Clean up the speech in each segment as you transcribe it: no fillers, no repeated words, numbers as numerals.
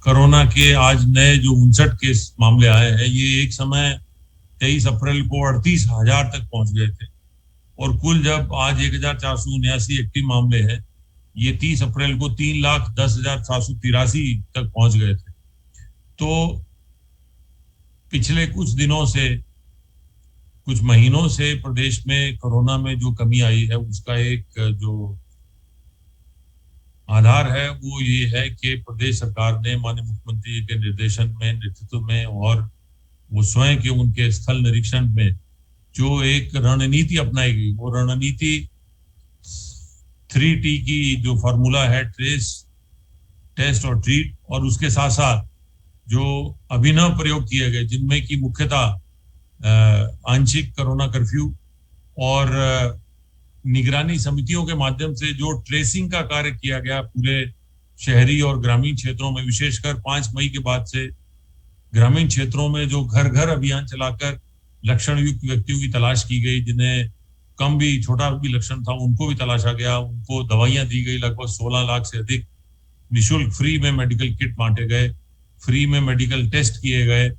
Corona के आज नए जो 59 केस मामले आए हैं, ये एक समय 23 अप्रैल को 38,000 तक पहुंच गए थे। और कुल जब आज 1,479 एक्टिव मामले हैं, ये 30 अप्रैल को 3,10,783 तक पहुंच गए थे। तो पिछले कुछ दिनों से, कुछ महीनों से प्रदेश में कोरोना में जो कमी आई है, उसका एक जो आधार है वो ये है कि प्रदेश सरकार ने माननीय मुख्यमंत्री जी के निर्देशन में, नेतृत्व में, और वो स्वयं के उनके स्थल निरीक्षण में जो एक रणनीति अपनाई गई, वो रणनीति 3T की जो फॉर्मूला है, ट्रेस, टेस्ट और ट्रीट, और उसके साथ साथ जो अभिनव प्रयोग किए गए, जिनमें कि मुख्यतः आंशिक कोरोना कर्फ्यू और निगरानी समितियों के माध्यम से जो ट्रेसिंग का कार्य किया गया पूरे शहरी और ग्रामीण क्षेत्रों में, विशेषकर 5 मई के बाद से ग्रामीण क्षेत्रों में जो घर घर अभियान चलाकर लक्षण युक्त व्यक्तियों की तलाश की गई, जिन्हें कम भी, छोटा भी लक्षण था, उनको भी तलाशा गया, उनको दवाइयां दी गई। लगभग 16 लाख से अधिक निःशुल्क फ्री में मेडिकल किट बांटे गए, फ्री में मेडिकल टेस्ट किए गए,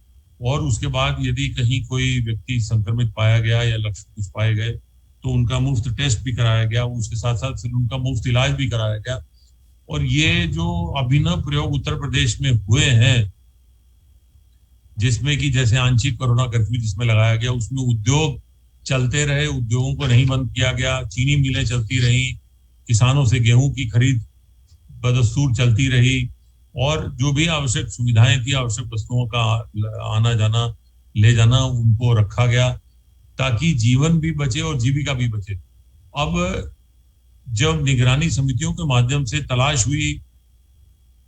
और उसके बाद यदि कहीं कोई व्यक्ति संक्रमित पाया गया या लक्षण कुछ पाए गए तो उनका मुफ्त टेस्ट भी कराया गया, उसके साथ साथ फिर उनका मुफ्त इलाज भी कराया गया। और ये जो अभिनव प्रयोग उत्तर प्रदेश में हुए हैं, जिसमें कि जैसे आंशिक कोरोना कर्फ्यू जिसमें लगाया गया, उसमें उद्योग चलते रहे, उद्योगों को नहीं बंद किया गया, चीनी मिलें चलती रही, किसानों से गेहूं की खरीद बदस्तूर चलती रही, और जो भी आवश्यक सुविधाएं थी, आवश्यक वस्तुओं का आना जाना, ले जाना, उनको रखा गया ताकि जीवन भी बचे और जीविका भी बचे। अब जब निगरानी समितियों के माध्यम से तलाश हुई,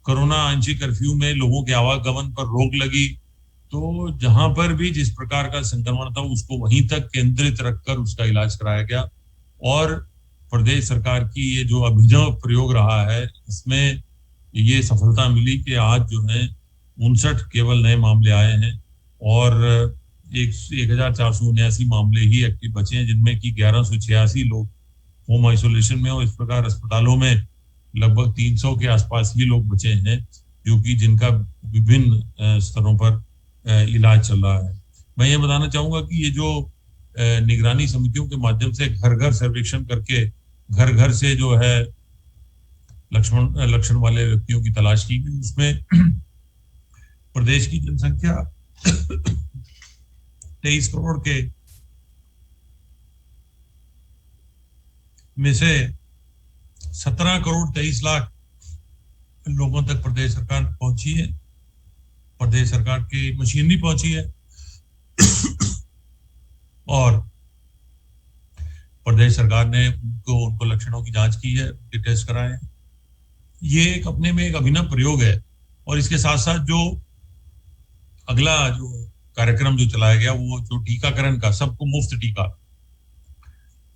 कोरोना आंशिक कर्फ्यू में लोगों के आवागमन पर रोक लगी, तो जहां पर भी जिस प्रकार का संक्रमण था उसको वहीं तक केंद्रित रखकर उसका इलाज कराया गया। और प्रदेश सरकार की ये जो अभिनव प्रयोग रहा है, इसमें ये सफलता मिली कि आज जो है 59 केवल नए मामले आए हैं, और 1,479 मामले ही एक्टिव बचे हैं, जिनमें कि 1,186 लोग होम आइसोलेशन में, और इस प्रकार अस्पतालों में लगभग 300 के आसपास ही लोग बचे हैं जो कि जिनका विभिन्न स्तरों पर इलाज चल रहा है। मैं ये बताना चाहूंगा कि ये जो निगरानी समितियों के माध्यम से घर घर सर्वेक्षण करके घर घर से जो है लक्षण वाले व्यक्तियों की तलाश की गई, उसमें प्रदेश की जनसंख्या 23 करोड़ के में से 17 करोड़ 23 लाख लोगों तक प्रदेश सरकार पहुंची है, प्रदेश सरकार की मशीनरी पहुंची है, और प्रदेश सरकार ने उनको लक्षणों की जांच की है, उनके टेस्ट कराए हैं। ये एक अपने में एक अभिनव प्रयोग है। और इसके साथ साथ जो अगला जो कार्यक्रम जो चलाया गया, वो जो टीकाकरण का, सबको मुफ्त टीका,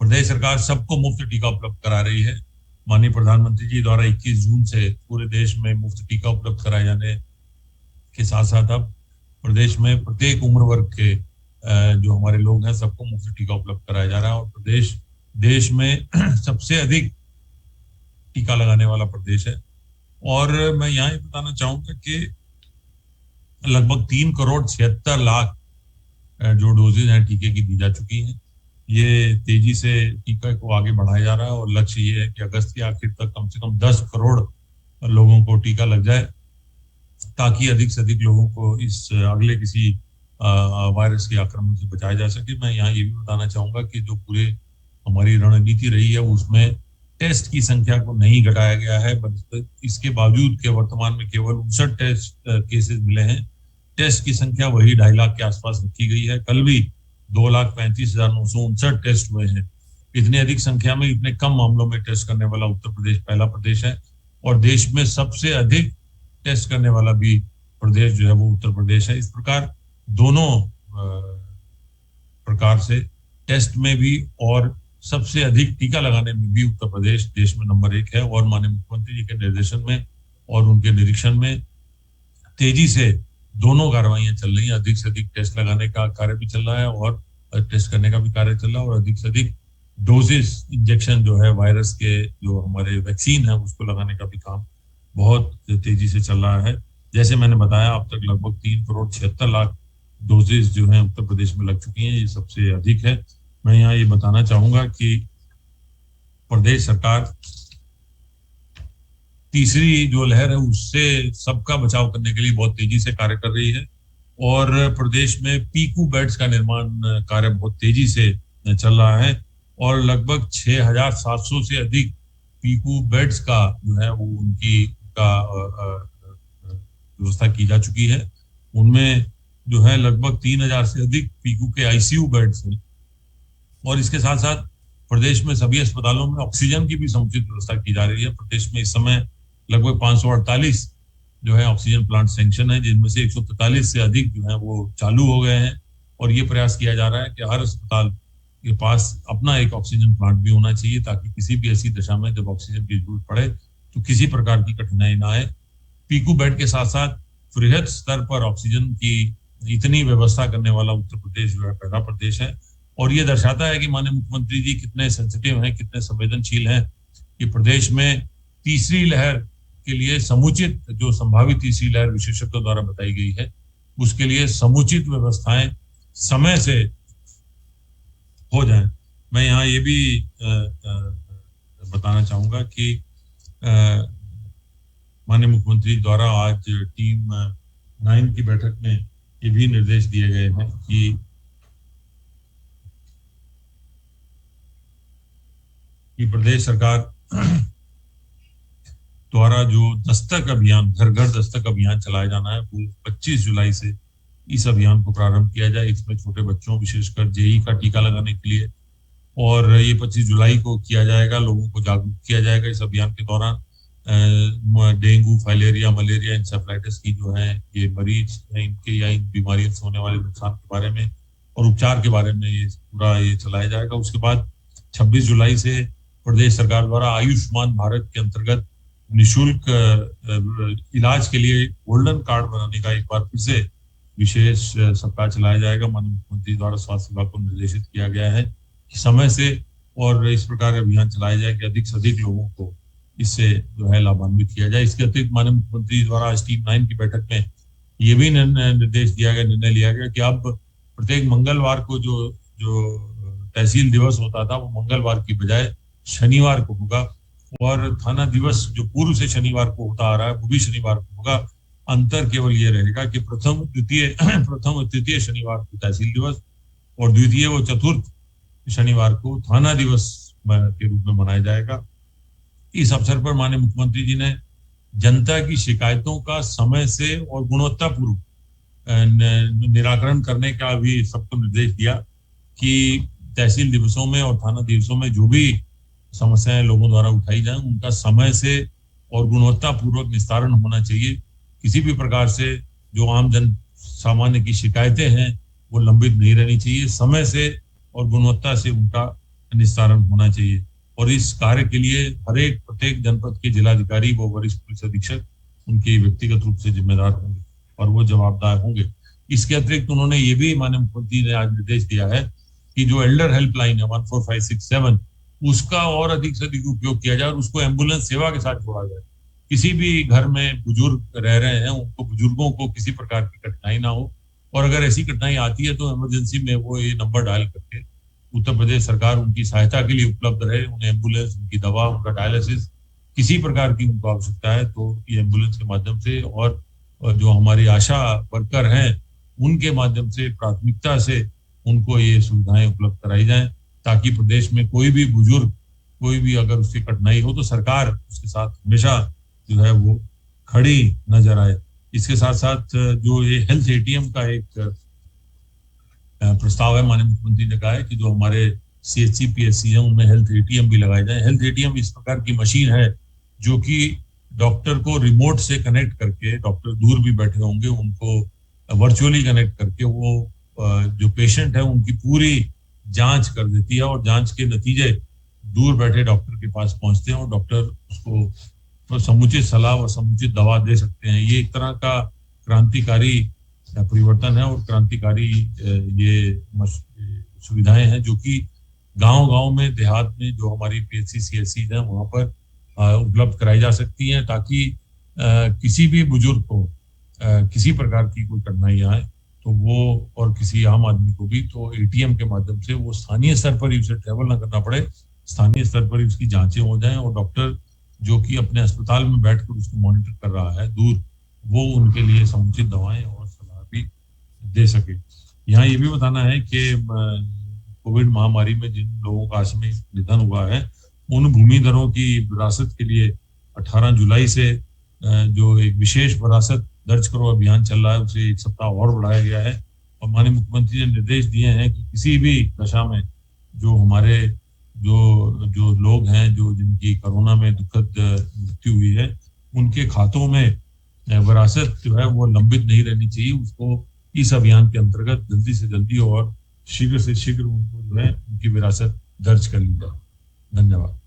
प्रदेश सरकार सबको मुफ्त टीका उपलब्ध करा रही है। माननीय प्रधानमंत्री जी द्वारा 21 जून से पूरे देश में मुफ्त टीका उपलब्ध कराए जाने के साथ साथ अब प्रदेश में प्रत्येक उम्र वर्ग के जो हमारे लोग हैं, सबको मुफ्त टीका उपलब्ध कराया जा रहा है। और प्रदेश देश में सबसे अधिक टीका लगाने वाला प्रदेश है। और मैं यहाँ ये बताना चाहूंगा कि लगभग 3 करोड़ 76 लाख जो डोजेज हैं टीके की दी जा चुकी हैं। ये तेजी से टीका को आगे बढ़ाया जा रहा है, और लक्ष्य ये है कि अगस्त के आखिर तक कम से कम 10 करोड़ लोगों को टीका लग जाए, ताकि अधिक से अधिक लोगों को इस अगले किसी वायरस के आक्रमण से बचाया जा सके। मैं यहाँ ये भी बताना चाहूंगा कि जो पूरे हमारी रणनीति रही है, उसमें टेस्ट की संख्या को नहीं घटाया गया है, बल्कि इसके बावजूद के वर्तमान में केवल 59 टेस्ट केसेस मिले हैं। टेस्ट की संख्या वही 2.5 लाख के आसपास रखी गई है। कल भी 2,35,959 टेस्ट हुए हैं। इतनी अधिक संख्या में इतने कम मामलों में टेस्ट करने वाला उत्तर प्रदेश पहला प्रदेश है, और देश में सबसे अधिक टेस्ट करने वाला भी प्रदेश जो है वो उत्तर प्रदेश है। इस प्रकार दोनों प्रकार से टेस्ट में भी और सबसे अधिक टीका लगाने में भी उत्तर प्रदेश देश में नंबर 1 है। और माननीय मुख्यमंत्री जी के निर्देशन में और उनके निरीक्षण में तेजी से दोनों कार्रवाइयां चल रही हैं। अधिक से अधिक टेस्ट लगाने का कार्य भी चल रहा है, और टेस्ट करने का भी कार्य चल रहा है, और अधिक से अधिक डोजेस इंजेक्शन जो है वायरस के, जो हमारे वैक्सीन है, उसको लगाने का भी काम बहुत तेजी से चल रहा है। जैसे मैंने बताया, अब तक लगभग 3,76,00,000 डोजेज जो हैं उत्तर प्रदेश में लग चुकी हैं, ये सबसे अधिक है। मैं यहाँ ये बताना चाहूंगा कि प्रदेश सरकार तीसरी जो लहर है उससे सबका बचाव करने के लिए बहुत तेजी से कार्य कर रही है, और प्रदेश में पीकू बेड्स का निर्माण कार्य बहुत तेजी से चल रहा है, और लगभग 6,700 से अधिक पीकू बेड्स का जो है वो उनकी का व्यवस्था की जा चुकी है। उनमें जो है लगभग 3,000 से अधिक पीकू के आईसीयू बेड्स हैं, और इसके साथ साथ प्रदेश में सभी अस्पतालों में ऑक्सीजन की भी समुचित व्यवस्था की जा रही है। प्रदेश में इस समय लगभग 548 जो है ऑक्सीजन प्लांट सैंक्शन है, जिनमें से 143 से अधिक जो है वो चालू हो गए हैं, और ये प्रयास किया जा रहा है कि हर अस्पताल के पास अपना एक ऑक्सीजन प्लांट भी होना चाहिए, ताकि किसी भी ऐसी दशा में जब ऑक्सीजन की जरूरत पड़े तो किसी प्रकार की कठिनाई ना आए। पीकू बेड के साथ साथ वृहद स्तर पर ऑक्सीजन की इतनी व्यवस्था करने वाला उत्तर प्रदेश जो है पहला प्रदेश है, और ये दर्शाता है कि माननीय मुख्यमंत्री जी कितने सेंसिटिव हैं, कितने संवेदनशील हैं कि प्रदेश में तीसरी लहर के लिए समुचित, जो संभावित तीसरी लहर विशेषज्ञों द्वारा बताई गई है, उसके लिए समुचित व्यवस्थाएं समय से हो जाएं। मैं यहाँ ये भी बताना चाहूंगा कि माननीय मुख्यमंत्री द्वारा आज टीम 9 की बैठक में ये भी निर्देश दिए गए हैं कि प्रदेश सरकार द्वारा जो दस्तक अभियान, घर घर दस्तक अभियान चलाया जाना है, वो 25 जुलाई से इस अभियान को प्रारंभ किया जाए। इसमें छोटे बच्चों, विशेषकर जेई का टीका लगाने के लिए, और ये 25 जुलाई को किया जाएगा। लोगों को जागरूक किया जाएगा इस अभियान के दौरान। डेंगू, फाइलेरिया, मलेरिया, इंसेफ्लाइटिस की जो है ये मरीज हैं, इनके या इन बीमारियों से होने वाले नुकसान के बारे में और उपचार के बारे में ये पूरा ये चलाया जाएगा। उसके बाद 26 जुलाई से प्रदेश सरकार द्वारा आयुष्मान भारत के अंतर्गत निशुल्क इलाज के लिए गोल्डन कार्ड बनाने का एक बार फिर से विशेष सप्ताह चलाया जाएगा। माननीय मुख्यमंत्री द्वारा स्वास्थ्य विभाग को निर्देशित किया गया है कि समय से और इस प्रकार अभियान चलाया जाए कि अधिक से अधिक लोगों को इससे जो है लाभान्वित किया जाए। इसके अतिरिक्त माननीय मुख्यमंत्री द्वारा आज टीम 9 की बैठक में ये भी निर्देश दिया गया, निर्णय लिया गया कि अब प्रत्येक मंगलवार को जो तहसील दिवस होता था वो मंगलवार की बजाय शनिवार को होगा, और थाना दिवस जो पूर्व से शनिवार को होता आ रहा है वो भी शनिवार को होगा। अंतर केवल ये रहेगा कि प्रथम और तृतीय शनिवार को तहसील दिवस और द्वितीय व चतुर्थ शनिवार को थाना दिवस के रूप में मनाया जाएगा। इस अवसर पर माननीय मुख्यमंत्री जी ने जनता की शिकायतों का समय से और गुणवत्तापूर्वक निराकरण करने का भी सबको निर्देश दिया कि तहसील दिवसों में और थाना दिवसों में जो भी समस्याएं लोगों द्वारा उठाई जाएं, उनका समय से और गुणवत्तापूर्वक निस्तारण होना चाहिए। किसी भी प्रकार से जो आम जन सामान्य की शिकायतें हैं वो लंबित नहीं रहनी चाहिए, समय से और गुणवत्ता से उनका निस्तारण होना चाहिए। और इस कार्य के लिए प्रत्येक जनपद के जिलाधिकारी व वरिष्ठ पुलिस अधीक्षक उनके व्यक्तिगत रूप से जिम्मेदार होंगे और वो जवाबदार होंगे। इसके अतिरिक्त उन्होंने ये भी माननीय मुख्यमंत्री ने आज निर्देश दिया है कि जो एल्डर हेल्पलाइन है 14567 उसका और अधिक से अधिक उपयोग किया जाए और उसको एम्बुलेंस सेवा के साथ जोड़ा जाए। किसी भी घर में बुजुर्ग रह रहे हैं, उनको बुजुर्गों को किसी प्रकार की कठिनाई ना हो, और अगर ऐसी कठिनाई आती है तो इमरजेंसी में वो ये नंबर डायल करके उत्तर प्रदेश सरकार उनकी सहायता के लिए उपलब्ध रहे। उन्हें एम्बुलेंस, उनकी दवा, उनका डायलिसिस, किसी प्रकार की उनको आवश्यकता है तो ये एम्बुलेंस के माध्यम से और जो हमारी आशा वर्कर हैं उनके माध्यम से प्राथमिकता से उनको ये सुविधाएं उपलब्ध कराई जाएं, ताकि प्रदेश में कोई भी बुजुर्ग, कोई भी अगर उसकी कठिनाई हो तो सरकार उसके साथ हमेशा जो है वो खड़ी नजर आए। इसके साथ साथ जो ये हेल्थ एटीएम का एक प्रस्ताव है, माननीय मुख्यमंत्री ने कहा है कि जो हमारे सीएचसी पीएचसी हैं उनमें हेल्थ एटीएम भी लगाए जाए। हेल्थ एटीएम इस प्रकार की मशीन है जो कि डॉक्टर को रिमोट से कनेक्ट करके, डॉक्टर दूर भी बैठे होंगे उनको वर्चुअली कनेक्ट करके वो जो पेशेंट है उनकी पूरी जांच कर देती है और जांच के नतीजे दूर बैठे डॉक्टर के पास पहुंचते हैं और डॉक्टर उसको समुचित सलाह और समुचित दवा दे सकते हैं। ये एक तरह का क्रांतिकारी परिवर्तन है और क्रांतिकारी ये सुविधाएं हैं जो कि गांव-गांव में, देहात में जो हमारी पीएचसी सीएचसी हैं वहां पर उपलब्ध कराई जा सकती हैं, ताकि किसी भी बुजुर्ग को किसी प्रकार की कोई कठिनाई आए तो वो, और किसी आम आदमी को भी, तो एटीएम के माध्यम से वो स्थानीय स्तर पर ही उसे ट्रेवल ना करना पड़े, स्थानीय स्तर पर ही उसकी जांचें हो जाएं, और डॉक्टर जो कि अपने अस्पताल में बैठकर उसको मॉनिटर कर रहा है दूर, वो उनके लिए समुचित दवाएं और सलाह भी दे सके। यहाँ ये भी बताना है कि कोविड महामारी में जिन लोगों का आकस्मिक निधन हुआ है, उन भूमिधरों की विरासत के लिए 18 जुलाई से जो एक विशेष विरासत दर्ज करो अभियान चल रहा है, उसे एक सप्ताह और बढ़ाया गया है। और माननीय मुख्यमंत्री ने निर्देश दिए हैं कि किसी भी दशा में जो हमारे जो जो लोग हैं जो जिनकी कोरोना में दुखद मृत्यु हुई है, उनके खातों में विरासत जो है वो लंबित नहीं रहनी चाहिए, उसको इस अभियान के अंतर्गत जल्दी से जल्दी और शीघ्र से शीघ्र उनको जो है उनकी विरासत दर्ज कर ली जाए। धन्यवाद।